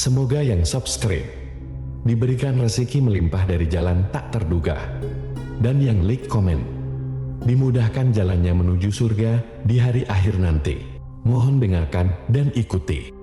Semoga yang subscribe diberikan rezeki melimpah dari jalan tak terduga, dan yang like komen dimudahkan jalannya menuju surga di hari akhir nanti. Mohon dengarkan dan ikuti.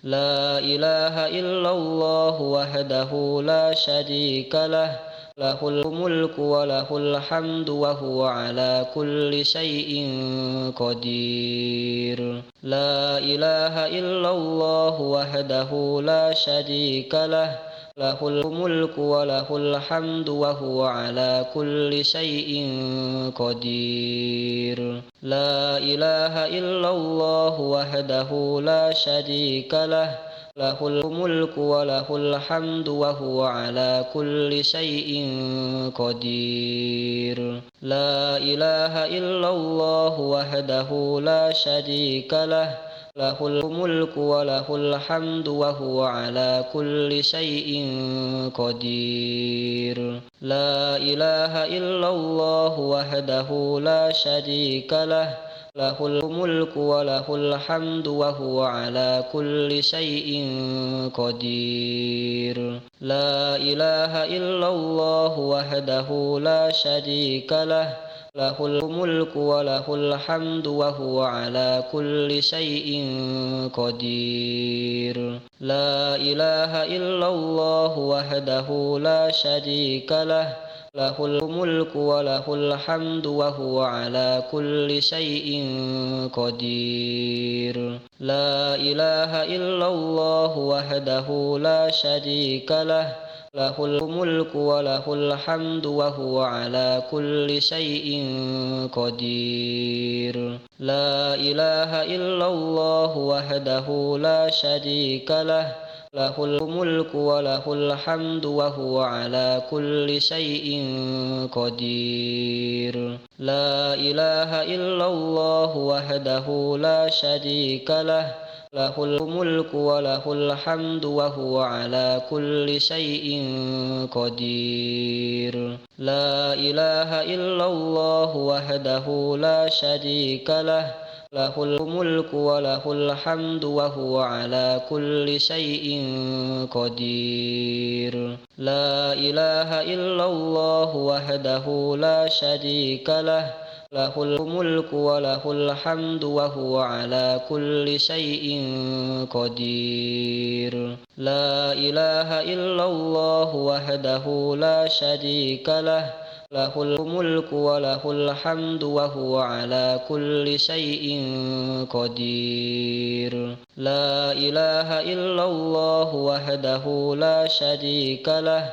La ilaha illallah wahdahu la syarika lah, lahul mulku wa lahul hamdu wa huwa ala kulli syai'in qadir. La ilaha illallah wahdahu la syarika lah, lahul mulku wa lahul hamdu wa huwa ala kulli syai'in qadir. La ilaha illallah wahdahu la syarika lah, lahul mulku wa lahul hamdu wa huwa ala kulli syai'in qadir. La ilaha illallah wahdahu la syarika lah, lahul mulku wa lahul hamdu wa huwa ala kulli syai'in qadir. La ilaha illallah wahdahu la syarika lah, lahul mulku wa lahul hamdu wa huwa ala kulli syai'in qadir. La ilaha illallah wahdahu la syarika lah, lahul mulku wa lahul hamdu wa huwa ala kulli syai'in qadir. La ilaha illallah wahdahu la syarika lah, lahul mulku wa lahul hamdu wa huwa ala kulli syai'in qadir. La ilaha illallah wahdahu la syarika lah, lahul mulku wa lahul hamdu wa huwa ala kulli syai'in qadir. La ilaha illallah wahdahu la syarika lah, lahul mulku wa lahul hamdu wa huwa ala kulli syai'in qadir. La ilaha illallah wahdahu la syarika lah, lahul mulku wa lahul hamdu wa huwa ala kulli syai'in qadir. La ilaha illallah wahdahu la syarika lah, lahul mulku wa lahul hamdu wa huwa ala kulli syai'in qadir. La ilaha illallah wahdahu la syarika lah, lahul mulku wa lahul hamdu wa huwa ala kulli syai'in qadir. La ilaha illallah wahdahu la syarika lah, lahul mulku wa lahul hamdu wa huwa ala kulli syai'in qadir. La ilaha illallah wahdahu la syarika lah,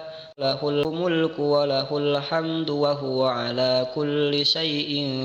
lahul mulku wa lahul hamdu wa huwa ala kulli syai'in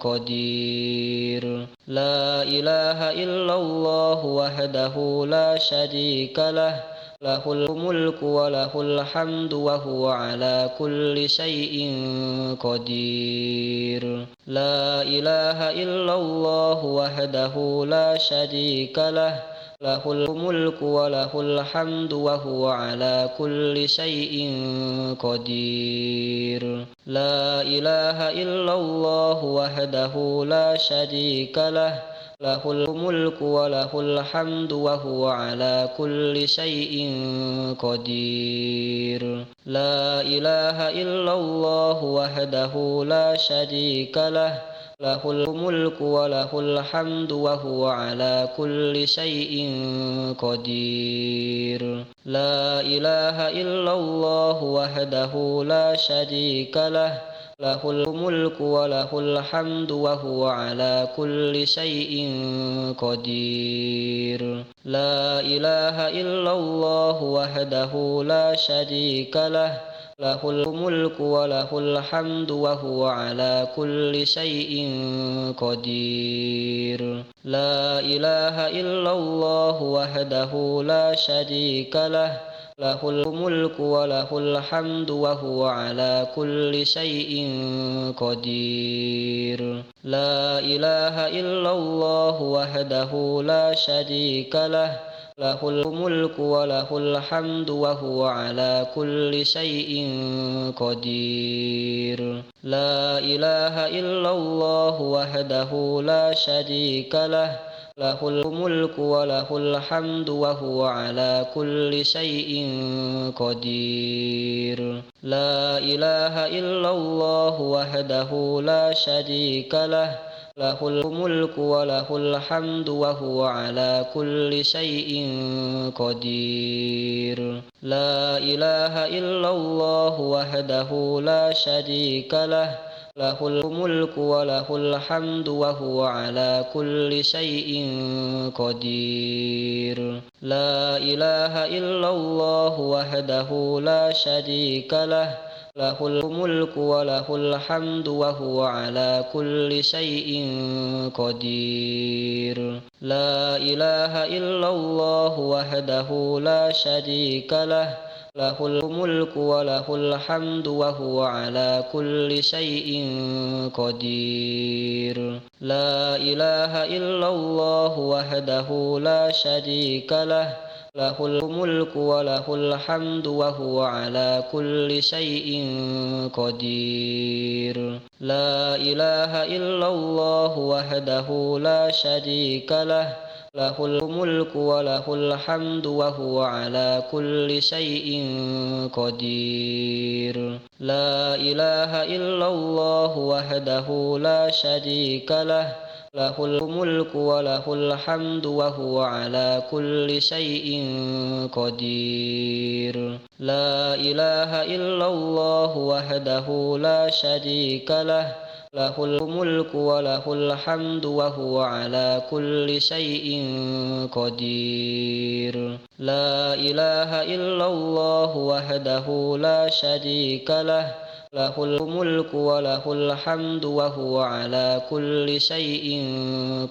qadir. La ilaha illallah wahdahu la syarika lah, lahul mulku wa lahul hamdu wa huwa ala kulli syai'in qadir. La ilaha illallah wahdahu la syarika lah, lahul mulku wa lahul hamdu wa huwa ala kulli syai'in qadir. La ilaha illallah wahdahu la syarika lah, lahul mulku wa lahul hamdu wa huwa ala kulli syai'in qadir. La ilaha illallah wahdahu la syarika lah, lahul mulku wa lahul hamdu wa huwa ala kulli syai'in qadir. La ilaha illallah wahdahu la syarika lah, lahul mulku wa lahul hamdu wa huwa ala kulli syai'in qadir. La ilaha illallah wahdahu la syarika lah, lahul mulku wa lahul hamdu wa huwa ala kulli syai'in qadir. La ilaha illallah wahdahu la syarika lah, lahul mulku wa lahul hamdu wa huwa ala kulli syai'in qadir. La ilaha illallah wahdahu la syarika lah, lahul mulku wa lahul hamdu wa huwa ala kulli syai'in qadir. La ilaha illallah wahdahu la syarika lah, lahul mulku wa lahul hamdu wa huwa ala kulli syai'in qadir. La ilaha illallah wahdahu la syarika lah, lahul mulku wa lahul hamdu wa huwa ala kulli syai'in qadir. La ilaha illallah wahdahu la syarika lah, lahul mulku wa lahul hamdu wa huwa ala kulli syai'in qadir. La ilaha illallah wahdahu la syarika lah, lahul mulku wa lahul hamdu wa huwa ala kulli syai'in qadir. La ilaha illallah wahdahu la syarika lah, lahul mulku wa lahul hamdu wa huwa ala kulli syai'in qadir. La ilaha illallah wahdahu la syarika lah, lahul mulku wa lahul hamdu wa huwa ala kulli syai'in qadir. La ilaha illallah wahdahu la syarika lah, lahul mulku wa lahul hamdu wa huwa ala kulli syai'in qadir. La ilaha illallah wahdahu la syarika lah, lahul mulku wa lahul hamdu wa huwa ala kulli syai'in qadir. La ilaha illallah wahdahu la syarika lah, lahul mulku wa lahul hamdu wa huwa ala kulli syai'in qadir. La ilaha illallah wahdahu la syarika lah, lahul mulku wa lahul hamdu wa huwa ala kulli syai'in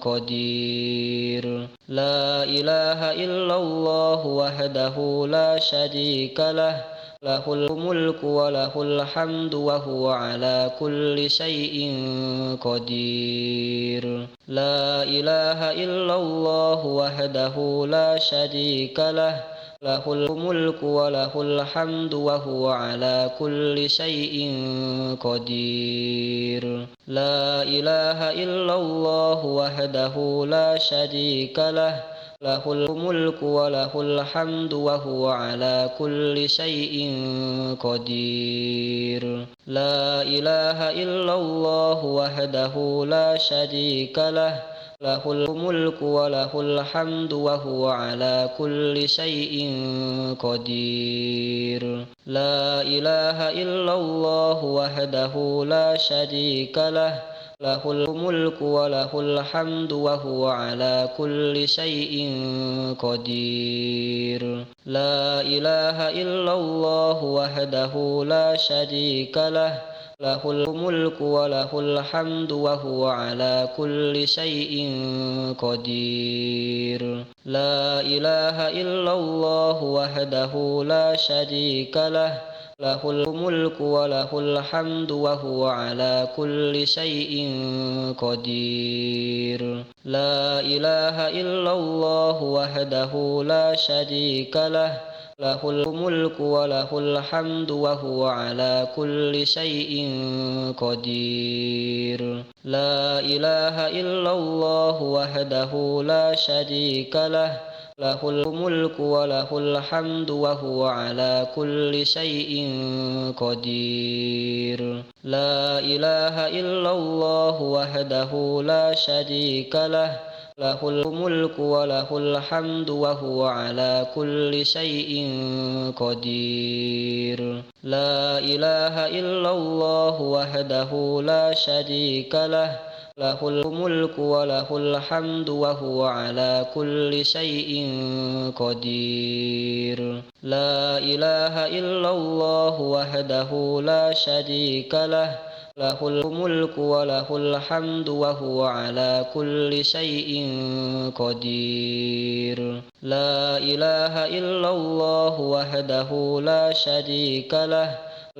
qadir. La ilaha illallah wahdahu la syarika lah, lahul mulku wa lahul hamdu wa huwa ala kulli syai'in qadir. La ilaha illallah wahdahu la syarika lah, lahul mulku wa lahul hamdu wa huwa ala kulli syai'in qadir. La ilaha illallah wahdahu la syarika lah, lahul mulku wa lahul hamdu wa huwa ala kulli syai'in qadir. La ilaha illallah wahdahu la syarika lah, lahul mulku wa lahul hamdu wa huwa ala kulli syai'in qadir. La ilaha illallah wahdahu la syarika lah, lahul mulku wa lahul hamdu wa huwa ala kulli syai'in qadir. La ilaha illallah wahdahu la syarika lah, lahul mulku wa lahul hamdu wa huwa ala kulli syai'in qadir. La ilaha illallah wahdahu la syarika lah, lahul mulku wa lahul hamdu wa huwa ala kulli syai'in qadir. La ilaha illallah wahdahu la syarika lah, lahul mulku wa lahul hamdu wa huwa ala kulli syai'in qadir. La ilaha illallah wahdahu la syarika lah, lahul mulku wa lahul hamdu wa huwa ala kulli syai'in qadir. La ilaha illallah wahdahu la syarika lah, lahul mulku wa lahul hamdu wa huwa ala kulli syai'in qadir. La ilaha illallah wahdahu la syarika lah, lahul mulku wa lahul hamdu wa huwa ala kulli syai'in qadir. La ilaha illallah wahdahu la syarika lah, lahul mulku wa lahul hamdu wa huwa ala kulli syai'in qadir. La ilaha illallah wahdahu la syarika lah,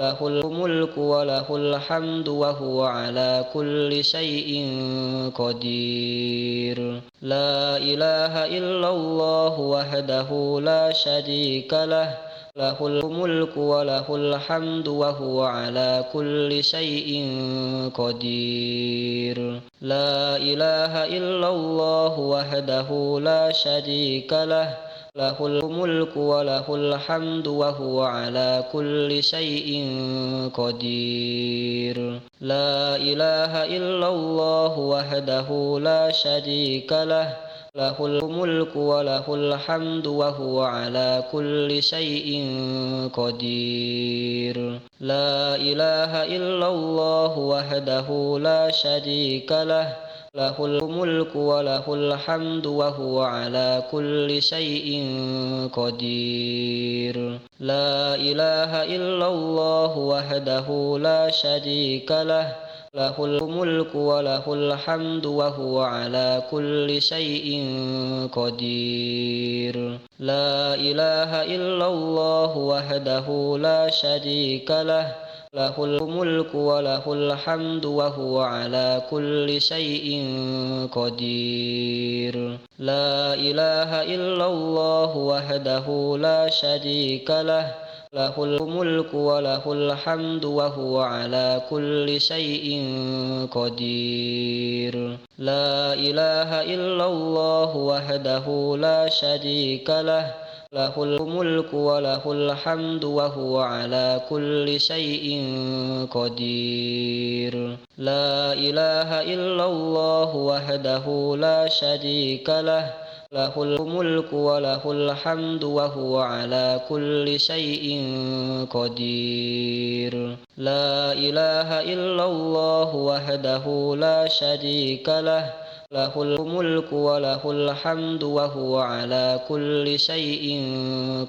lahul mulku wa lahul hamdu wa huwa ala kulli syai'in qadir. La ilaha illallah wahdahu la syarika lah, lahul mulku wa lahul hamdu wa huwa ala kulli syai'in qadir. La ilaha illallah wahdahu la syarika lah, lahul mulku wa lahul hamdu wa huwa ala kulli syai'in qadir. La ilaha illallah wahdahu la syarika lah, lahul mulku wa lahul hamdu wa huwa ala kulli syai'in qadir. La ilaha illallah wahdahu la syarika lah, lahul mulku wa lahul hamdu wa huwa ala kulli syai'in qadir. La ilaha illallah wahdahu la syarika lah, lahul mulku wa lahul hamdu wa huwa ala kulli syai'in qadir. La ilaha illallah wahdahu la syarika lah, lahul mulku wa lahul hamdu wa huwa ala kulli syai'in qadir. La ilaha illallah wahdahu la syarika lah, lahul mulku wa lahul hamdu wa huwa ala kulli syai'in qadir. La ilaha illallah wahdahu la syarika lah, lahul mulku wa lahul hamdu wa huwa ala kulli syai'in qadir. La ilaha illallah wahdahu la syarika lah, lahul mulku wa lahul hamdu wa huwa ala kulli syai'in qadir. La ilaha illallah wahdahu la syarika lah, lahul mulku wa lahul hamdu wa huwa ala kulli syai'in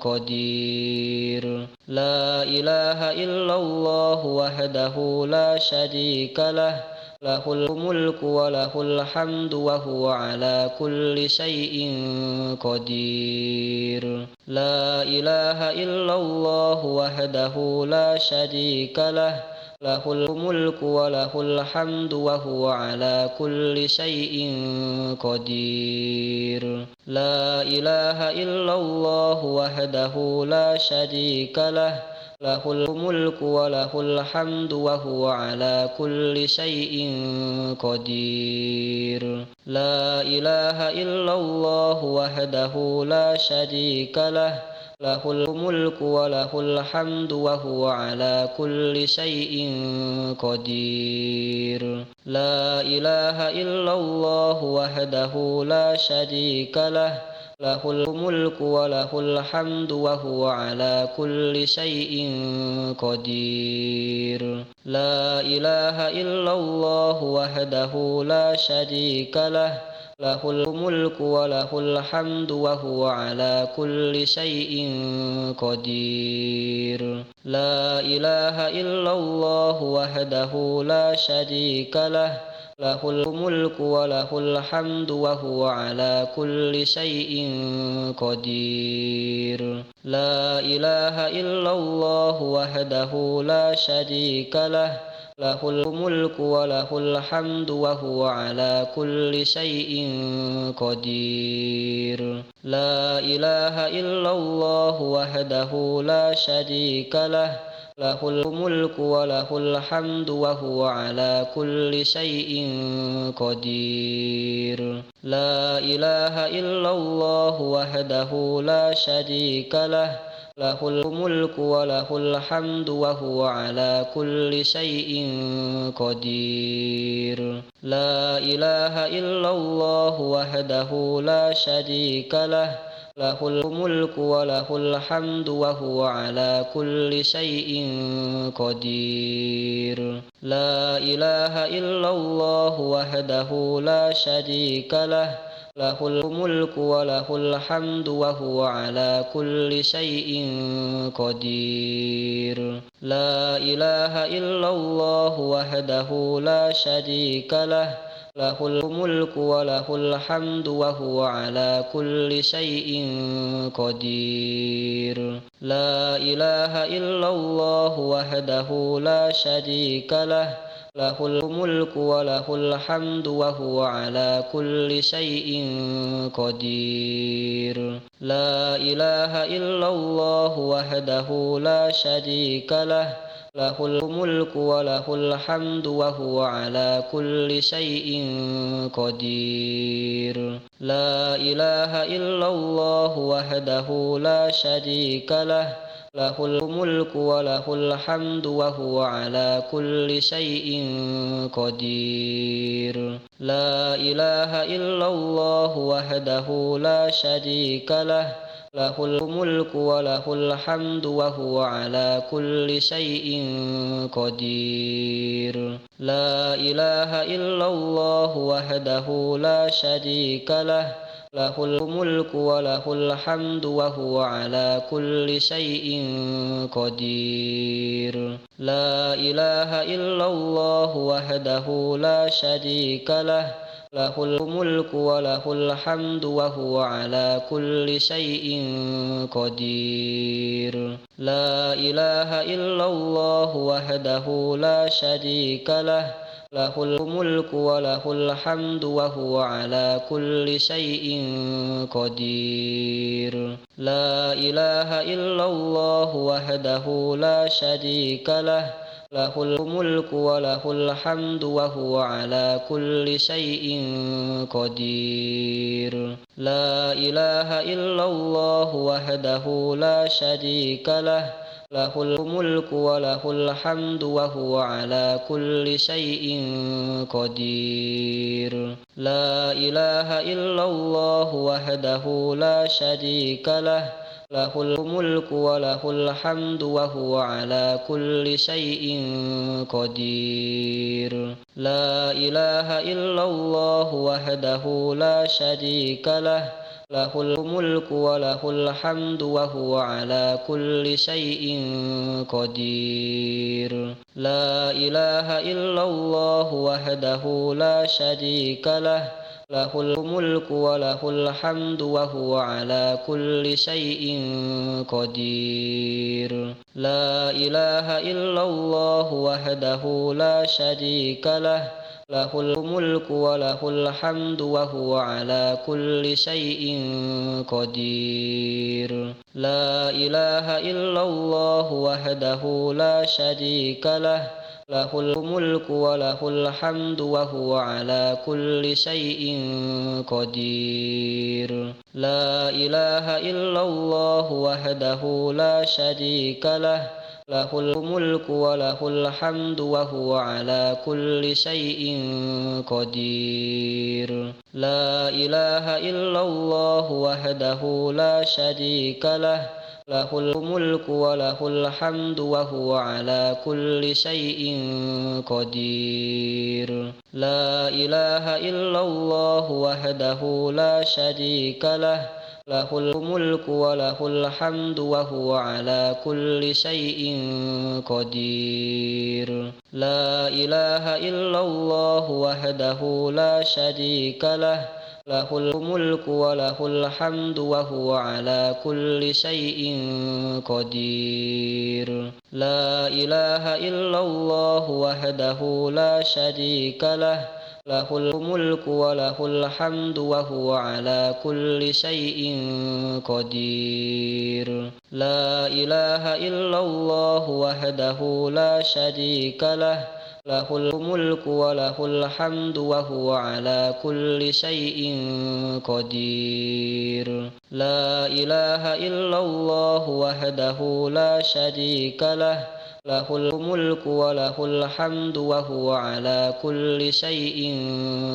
qadir. La ilaha illallah wahdahu la syarika lah, lahul mulku wa lahul hamdu wa huwa ala kulli syai'in qadir. La ilaha illallah wahdahu la syarika lah, lahul mulku wa lahul hamdu wa huwa ala kulli syai'in qadir. La ilaha illallah wahdahu la syarika lah, lahul mulku wa lahul hamdu wa huwa ala kulli syai'in qadir. La ilaha illallah wahdahu la syarika lah, lahul mulku wa lahul hamdu wa huwa ala kulli syai'in qadir. La ilaha illallah wahdahu la syarika lah, lahul mulku wa lahul hamdu wa huwa ala kulli syai'in qadir. La ilaha illallah wahdahu la syarika lah, lahul mulku wa lahul hamdu wa huwa ala kulli syai'in qadir. La ilaha illallah wahdahu la syarika lah, lahul mulku wa lahul hamdu wa huwa ala kulli syai'in qadir. La ilaha illallah wahdahu la syarika lah, lahul mulku wa lahul hamdu wa huwa ala kulli syai'in qadir. La ilaha illallah wahdahu la syarika lah, lahul mulku wa lahul hamdu wa huwa ala kulli syai'in qadir. La ilaha illallah wahdahu la syarika lah, lahul mulku wa lahul hamdu wa huwa ala kulli syai'in qadir. La ilaha illallah wahdahu la syarika lah, lahul mulku wa lahul hamdu wa huwa ala kulli syai'in qadir. La ilaha illallah wahdahu la syarika lah, lahul mulku wa lahul hamdu wa huwa ala kulli syai'in qadir. La ilaha illallah wahdahu la syarika lah, له الملك وله الحمد وهو على كل شيء قدير لا إله إلا الله وحده لا شريك له له الملك وله الحمد وهو على كل شيء قدير لا إله إلا الله وحده لا شريك له له الملك وله الحمد وهو على كل شيء قدير لا إله إلا الله وحده لا شريك له له الملك وله الحمد وهو على كل شيء قدير لا إله إلا الله وحده لا شريك له له الملك وله الحمد وهو على كل شيء قدير لا إله إلا الله وحده لا شريك له له الملك وله الحمد وهو على كل شيء قدير لا إله إلا الله وحده لا شريك له له الملك وله الحمد وهو على كل شيء قدير لا إله إلا الله وحده لا شريك له له الملك وله الحمد وهو على كل شيء قدير لا إله إلا الله وحده لا شريك له له الملك وله الحمد وهو على كل شيء قدير لا إله إلا الله وحده لا شريك له له الملك وله الحمد وهو على كل شيء قدير لا إله إلا الله وحده لا شريك له له الملك وله الحمد وهو على كل شيء قدير لا إله إلا الله وحده لا شريك له له الملك وله الحمد وهو على كل شيء قدير لا إله إلا الله وحده لا شريك له له الملك وله الحمد وهو على كل شيء قدير لا إله إلا الله وحده لا شريك له له الملك وله الحمد وهو على كل شيء قدير لا إله إلا الله وحده لا شريك له له الملك وله الحمد وهو على كل شيء قدير لا إله إلا الله وحده لا شريك له له الملك وله الحمد وهو على كل شيء قدير لا إله إلا الله وحده لا شريك له له الملك وله الحمد وهو على كل شيء قدير لا إله إلا الله وحده لا شريك له له الملك وله الحمد وهو على كل شيء قدير لا إله إلا الله وحده لا شريك له له الملك وله الحمد وهو على كل شيء قدير لا إله إلا الله وحده لا شريك له له الملك وله الحمد وهو على كل شيء قدير لا إله إلا الله وحده لا شريك له له الملك وله الحمد وهو على كل شيء قدير لا إله إلا الله وحده لا شريك له له الملك وله الحمد وهو على كل شيء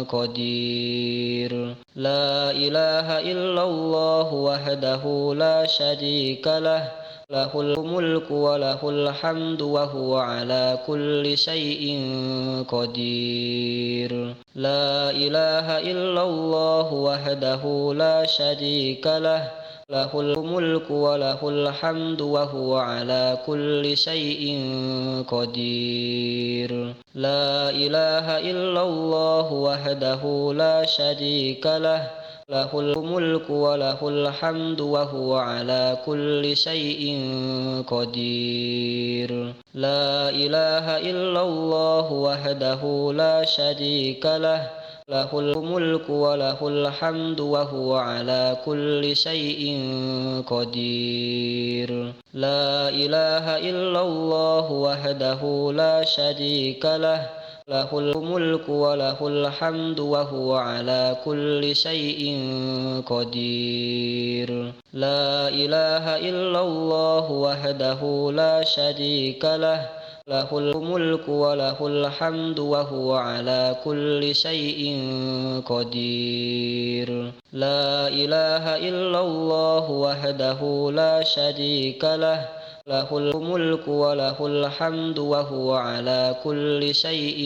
قدير لا إله إلا الله وحده لا شريك له له الملك وله الحمد وهو على كل شيء قدير لا إله إلا الله وحده لا شريك له له الملك وله الحمد وهو على كل شيء قدير لا إله إلا الله وحده لا شريك له له الملك وله الحمد وهو على كل شيء قدير لا إله إلا الله وحده لا شريك له له الملك وله الحمد وهو على كل شيء قدير لا إله إلا الله وحده لا شريك له له الملك وله الحمد وهو على كل شيء قدير لا إله إلا الله وحده لا شريك له له الملك وله الحمد وهو على كل شيء قدير لا إله إلا الله وحده لا شريك له له الملك وله الحمد وهو على كل شيء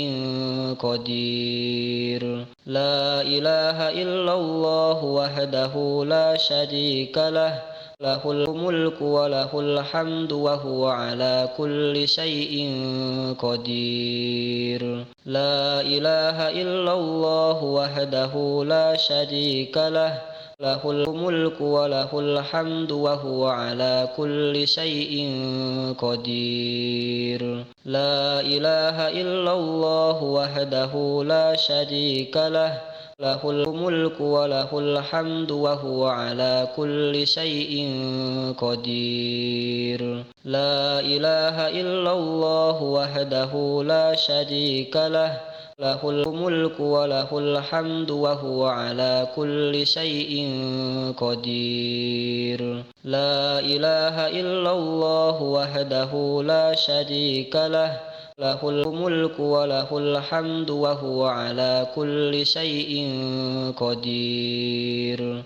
قدير لا إله إلا الله وحده لا شريك له له الملك وله الحمد وهو على كل شيء قدير لا إله إلا الله وحده لا شريك له له الملك وله الحمد وهو على كل شيء قدير لا إله إلا الله وحده لا شريك له له الملك وله الحمد وهو على كل شيء قدير لا إله إلا الله وحده لا شريك له له الملك وله الحمد وهو على كل شيء قدير لا إله إلا الله وحده لا شريك له له الملك وله الحمد وهو على كل شيء قدير